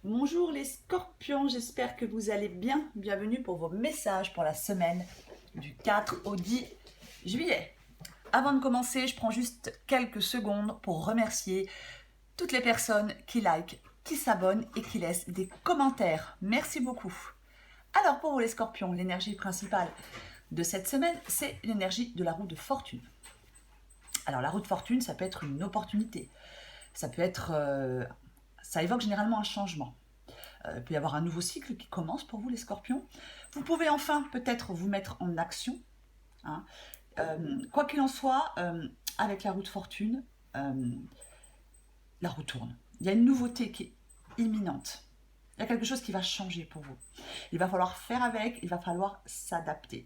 Bonjour les scorpions, j'espère que vous allez bien. Bienvenue pour vos messages pour la semaine du 4 au 10 juillet. Avant de commencer, je prends juste quelques secondes pour remercier toutes les personnes qui likent, qui s'abonnent et qui laissent des commentaires. Merci beaucoup. Alors pour vous les scorpions, l'énergie principale de cette semaine, c'est l'énergie de la roue de fortune. Alors la roue de fortune, ça peut être une opportunité. Ça peut être... ça évoque généralement un changement. Il peut y avoir un nouveau cycle qui commence pour vous les scorpions. Vous pouvez enfin peut-être vous mettre en action. Hein. Quoi qu'il en soit, avec la roue de fortune, la roue tourne. Il y a une nouveauté qui est imminente. Il y a quelque chose qui va changer pour vous. Il va falloir faire avec, il va falloir s'adapter.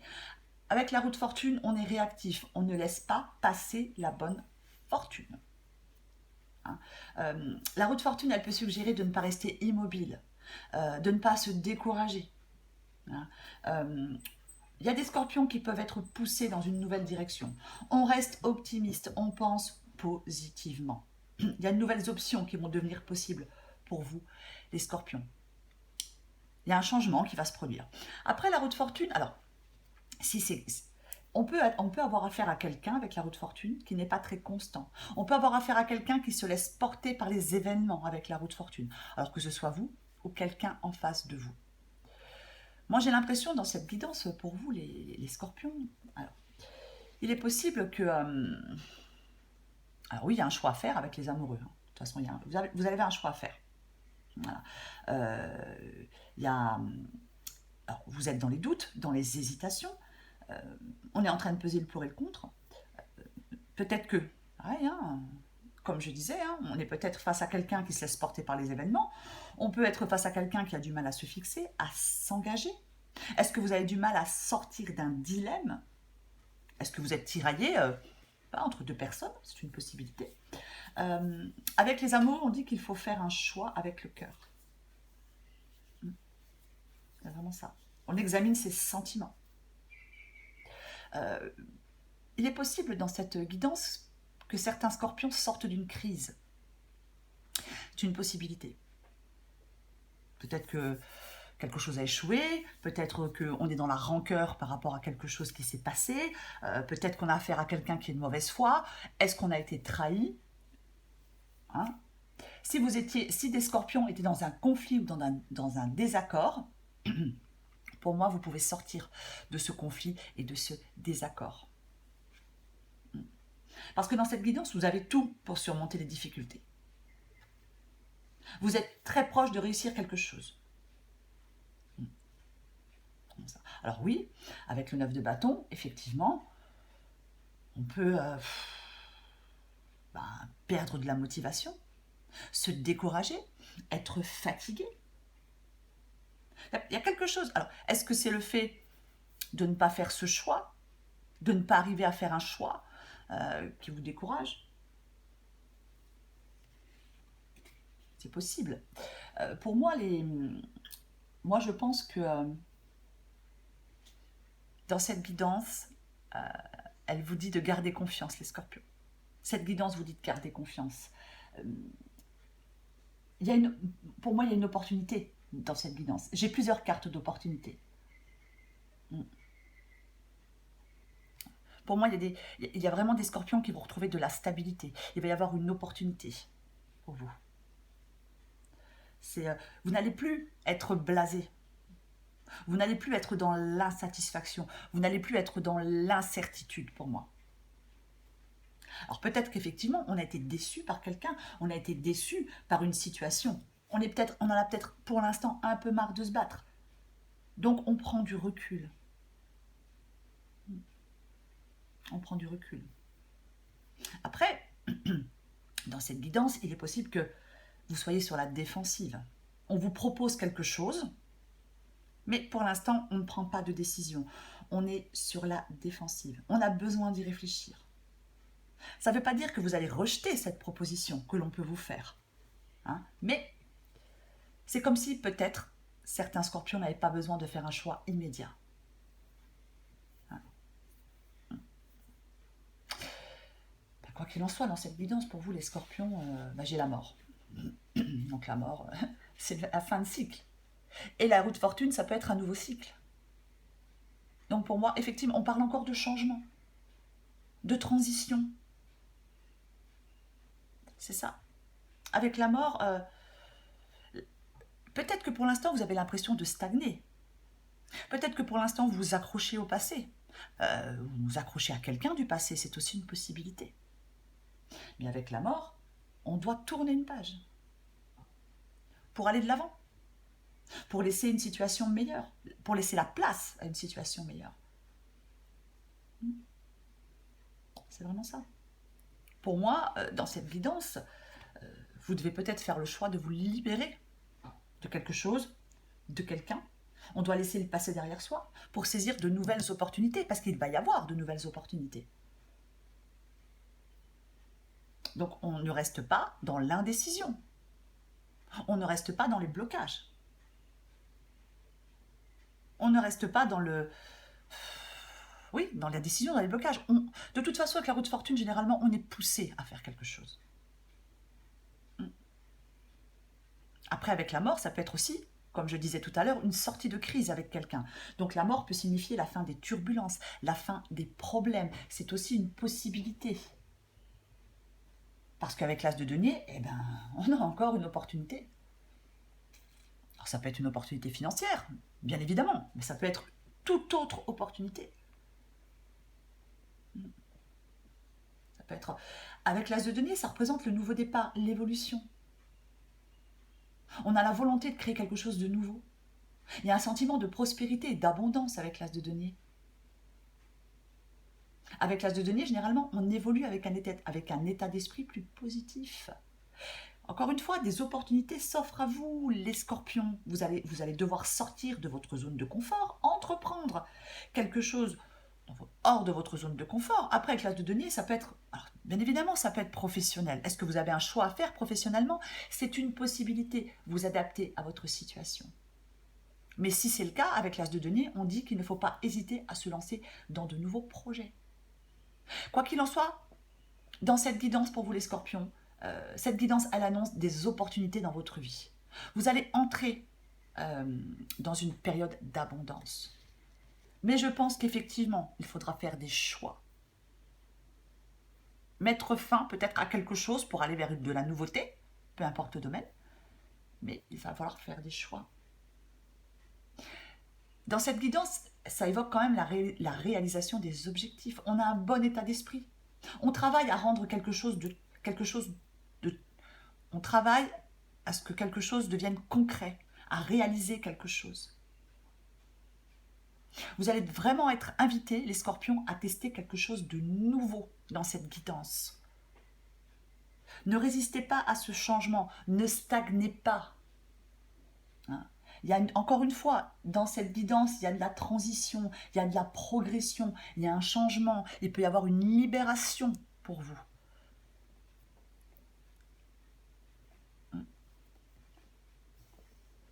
Avec la roue de fortune, on est réactif. On ne laisse pas passer la bonne fortune. Hein. La roue de fortune, elle peut suggérer de ne pas rester immobile, de ne pas se décourager. Hein. Il y a des scorpions qui peuvent être poussés dans une nouvelle direction. On reste optimiste, on pense positivement. Il y a de nouvelles options qui vont devenir possibles pour vous, les scorpions. Il y a un changement qui va se produire. Après la roue de fortune, alors, on peut avoir affaire à quelqu'un avec la roue de fortune qui n'est pas très constant. On peut avoir affaire à quelqu'un qui se laisse porter par les événements avec la roue de fortune, alors que ce soit vous ou quelqu'un en face de vous. Moi, j'ai l'impression dans cette guidance pour vous, les scorpions, alors, il est possible que... alors oui, il y a un choix à faire avec les amoureux. Hein. De toute façon, vous avez un choix à faire. Voilà. Il y a, alors, vous êtes dans les doutes, dans les hésitations. On est en train de peser le pour et le contre. Peut-être que, ouais, hein, comme je disais, hein, on est peut-être face à quelqu'un qui se laisse porter par les événements. On peut être face à quelqu'un qui a du mal à se fixer, à s'engager. Est-ce que vous avez du mal à sortir d'un dilemme? Est-ce que vous êtes tiraillé entre deux personnes? C'est une possibilité. Avec les amours, on dit qu'il faut faire un choix avec le cœur. C'est vraiment ça. On examine ses sentiments. Il est possible dans cette guidance que certains scorpions sortent d'une crise. C'est une possibilité. Peut-être que quelque chose a échoué, peut-être qu'on est dans la rancœur par rapport à quelque chose qui s'est passé, peut-être qu'on a affaire à quelqu'un qui est de mauvaise foi, est-ce qu'on a été trahi? Hein? Si des scorpions étaient dans un conflit ou dans un désaccord, pour moi, vous pouvez sortir de ce conflit et de ce désaccord. Parce que dans cette guidance, vous avez tout pour surmonter les difficultés. Vous êtes très proche de réussir quelque chose. Alors oui, avec le 9 de bâton, effectivement, on peut perdre de la motivation, se décourager, être fatigué. Il y a quelque chose. Alors, est-ce que c'est le fait de ne pas faire ce choix, de ne pas arriver à faire un choix qui vous décourage? C'est possible. Pour moi, moi, je pense que dans cette guidance, elle vous dit de garder confiance, les scorpions. Cette guidance vous dit de garder confiance. Pour moi, il y a une opportunité dans cette guidance. J'ai plusieurs cartes d'opportunité. Pour moi, il y a vraiment des scorpions qui vont retrouver de la stabilité. Il va y avoir une opportunité pour vous. Vous n'allez plus être blasé. Vous n'allez plus être dans l'insatisfaction. Vous n'allez plus être dans l'incertitude pour moi. Alors peut-être qu'effectivement, on a été déçu par quelqu'un, on a été déçu par une situation. On en a peut-être pour l'instant un peu marre de se battre. Donc on prend du recul. On prend du recul. Après, dans cette guidance, il est possible que vous soyez sur la défensive. On vous propose quelque chose, mais pour l'instant, on ne prend pas de décision. On est sur la défensive. On a besoin d'y réfléchir. Ça ne veut pas dire que vous allez rejeter cette proposition que l'on peut vous faire. Hein, mais c'est comme si peut-être certains scorpions n'avaient pas besoin de faire un choix immédiat. Hein. Quoi qu'il en soit, dans cette guidance, pour vous les scorpions, j'ai la mort. Donc la mort, c'est la fin de cycle. Et la roue de fortune, ça peut être un nouveau cycle. Donc pour moi, effectivement, on parle encore de changement, de transition. C'est ça. Avec la mort, peut-être que pour l'instant, vous avez l'impression de stagner. Peut-être que pour l'instant, vous vous accrochez au passé. Vous vous accrochez à quelqu'un du passé, c'est aussi une possibilité. Mais avec la mort, on doit tourner une page pour aller de l'avant, pour laisser une situation meilleure, pour laisser la place à une situation meilleure. C'est vraiment ça. Pour moi, dans cette guidance, vous devez peut-être faire le choix de vous libérer de quelque chose, de quelqu'un. On doit laisser le passé derrière soi pour saisir de nouvelles opportunités, parce qu'il va y avoir de nouvelles opportunités. Donc on ne reste pas dans l'indécision. On ne reste pas dans les blocages. On ne reste pas dans le... Oui, dans la décision, dans les blocages. De toute façon, avec la roue de fortune, généralement, on est poussé à faire quelque chose. Après, avec la mort, ça peut être aussi, comme je disais tout à l'heure, une sortie de crise avec quelqu'un. Donc la mort peut signifier la fin des turbulences, la fin des problèmes. C'est aussi une possibilité. Parce qu'avec l'as de denier, eh ben, on a encore une opportunité. Alors ça peut être une opportunité financière, bien évidemment, mais ça peut être toute autre opportunité. Ça peut être... Avec l'as de denier, ça représente le nouveau départ, l'évolution. On a la volonté de créer quelque chose de nouveau. Il y a un sentiment de prospérité et d'abondance avec l'as de denier. Avec l'as de denier, généralement, on évolue avec un état d'esprit plus positif. Encore une fois, des opportunités s'offrent à vous, les scorpions. Vous allez devoir sortir de votre zone de confort, entreprendre quelque chose hors de votre zone de confort. Après, avec l'as de denier, ça peut être... Alors, bien évidemment, ça peut être professionnel. Est-ce que vous avez un choix à faire professionnellement? C'est une possibilité. Vous adaptez à votre situation. Mais si c'est le cas, avec l'as de denier, on dit qu'il ne faut pas hésiter à se lancer dans de nouveaux projets. Quoi qu'il en soit, dans cette guidance pour vous les scorpions, cette guidance, elle annonce des opportunités dans votre vie. Vous allez entrer dans une période d'abondance. Mais je pense qu'effectivement, il faudra faire des choix. Mettre fin peut-être à quelque chose pour aller vers de la nouveauté, peu importe le domaine, mais il va falloir faire des choix. Dans cette guidance, ça évoque quand même la réalisation des objectifs. On a un bon état d'esprit. On travaille à rendre quelque chose de... On travaille à ce que quelque chose devienne concret, à réaliser quelque chose. Vous allez vraiment être invités, les scorpions, à tester quelque chose de nouveau dans cette guidance. Ne résistez pas à ce changement, ne stagnez pas. Il y a encore une fois, dans cette guidance, il y a de la transition, il y a de la progression, il y a un changement, il peut y avoir une libération pour vous.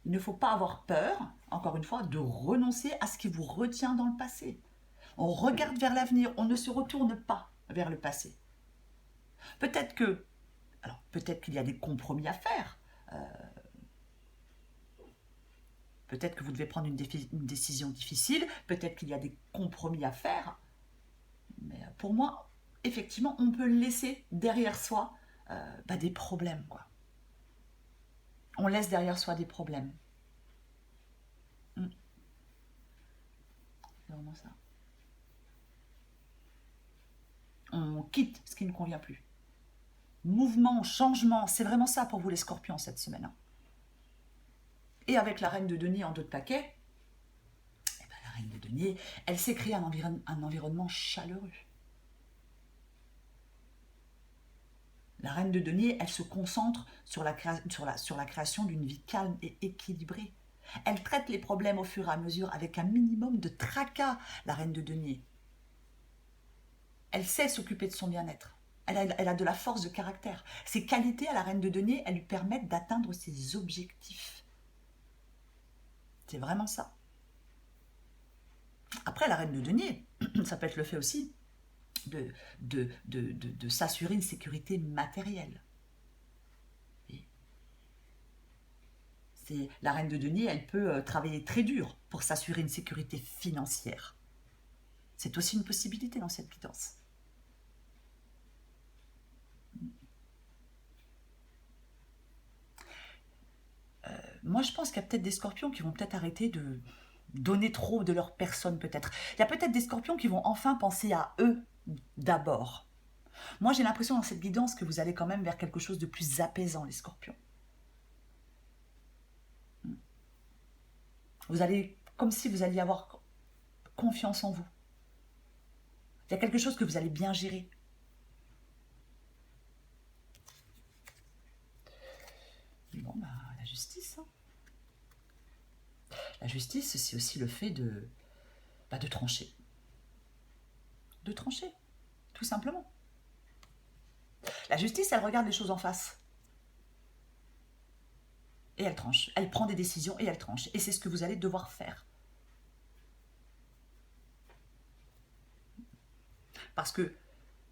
Il ne faut pas avoir peur, encore une fois, de renoncer à ce qui vous retient dans le passé. On regarde vers l'avenir, on ne se retourne pas vers le passé. Peut-être qu'il y a des compromis à faire. Peut-être que vous devez prendre une décision difficile. Peut-être qu'il y a des compromis à faire. Mais pour moi, effectivement, on peut laisser derrière soi des problèmes, quoi. On laisse derrière soi des problèmes. C'est vraiment ça. On quitte ce qui ne convient plus. Mouvement, changement, c'est vraiment ça pour vous les scorpions cette semaine. Et avec la reine de denier en dos de paquet, la reine de denier, elle s'est créée un environnement chaleureux. La reine de denier, elle se concentre sur la création d'une vie calme et équilibrée. Elle traite les problèmes au fur et à mesure avec un minimum de tracas, la reine de denier. Elle sait s'occuper de son bien-être. Elle a de la force de caractère. Ses qualités à la reine de denier, elles lui permettent d'atteindre ses objectifs. C'est vraiment ça. Après, la reine de denier, ça peut être le fait aussi de s'assurer une sécurité matérielle. La reine de denier, elle peut travailler très dur pour s'assurer une sécurité financière. C'est aussi une possibilité dans cette guidance. Moi, je pense qu'il y a peut-être des scorpions qui vont peut-être arrêter de donner trop de leur personne, peut-être. Il y a peut-être des scorpions qui vont enfin penser à eux d'abord. Moi, j'ai l'impression dans cette guidance que vous allez quand même vers quelque chose de plus apaisant, les scorpions. Vous allez, comme si vous alliez avoir confiance en vous. Il y a quelque chose que vous allez bien gérer. Bon, bah, la justice. Hein. La justice, c'est aussi le fait de trancher. De trancher, tout simplement. La justice, elle regarde les choses en face. Et elle tranche. Elle prend des décisions et elle tranche. Et c'est ce que vous allez devoir faire. Parce que,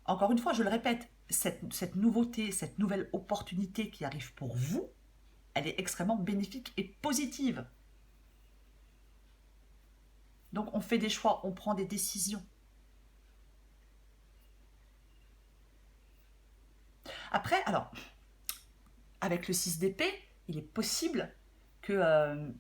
encore une fois, je le répète, cette nouveauté, cette nouvelle opportunité qui arrive pour vous, elle est extrêmement bénéfique et positive. Donc on fait des choix, on prend des décisions. Après, alors, avec le 6 d'épée, il est possible qu'il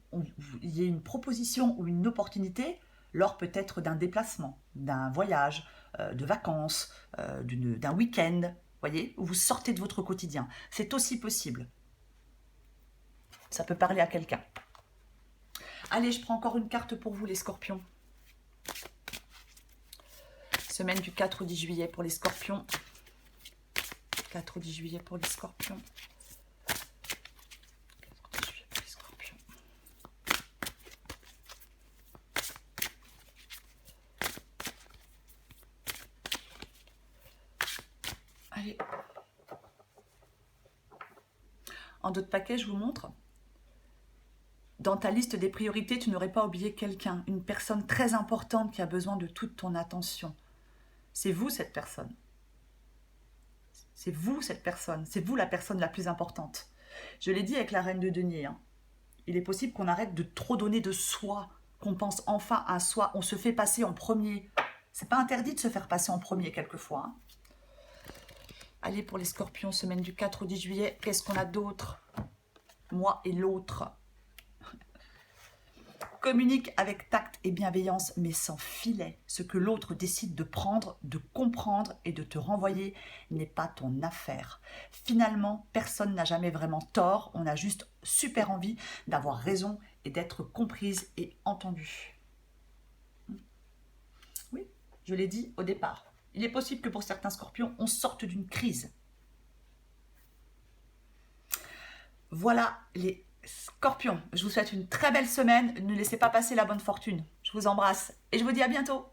y ait une proposition ou une opportunité lors peut-être d'un déplacement, d'un voyage, de vacances, d'un week-end, voyez, où vous sortez de votre quotidien. C'est aussi possible. Ça peut parler à quelqu'un. Allez, je prends encore une carte pour vous, les scorpions. Semaine du 4 au 10 juillet pour les scorpions. 4 au 10 juillet pour les scorpions. 4 au 10 juillet pour les scorpions. Allez. En d'autres paquets, je vous montre. Dans ta liste des priorités, tu n'aurais pas oublié quelqu'un, une personne très importante qui a besoin de toute ton attention. C'est vous cette personne. C'est vous cette personne. C'est vous la personne la plus importante. Je l'ai dit avec la reine de denier. Hein. Il est possible qu'on arrête de trop donner de soi, qu'on pense enfin à soi. On se fait passer en premier. C'est pas interdit de se faire passer en premier quelquefois. Hein. Allez, pour les scorpions, semaine du 4 au 10 juillet, qu'est-ce qu'on a d'autre? Moi et l'autre. Communique avec tact et bienveillance, mais sans filet. Ce que l'autre décide de prendre, de comprendre et de te renvoyer n'est pas ton affaire. Finalement, personne n'a jamais vraiment tort. On a juste super envie d'avoir raison et d'être comprise et entendue. Oui, je l'ai dit au départ. Il est possible que pour certains scorpions, on sorte d'une crise. Voilà les Scorpions, je vous souhaite une très belle semaine. Ne laissez pas passer la bonne fortune. Je vous embrasse et je vous dis à bientôt.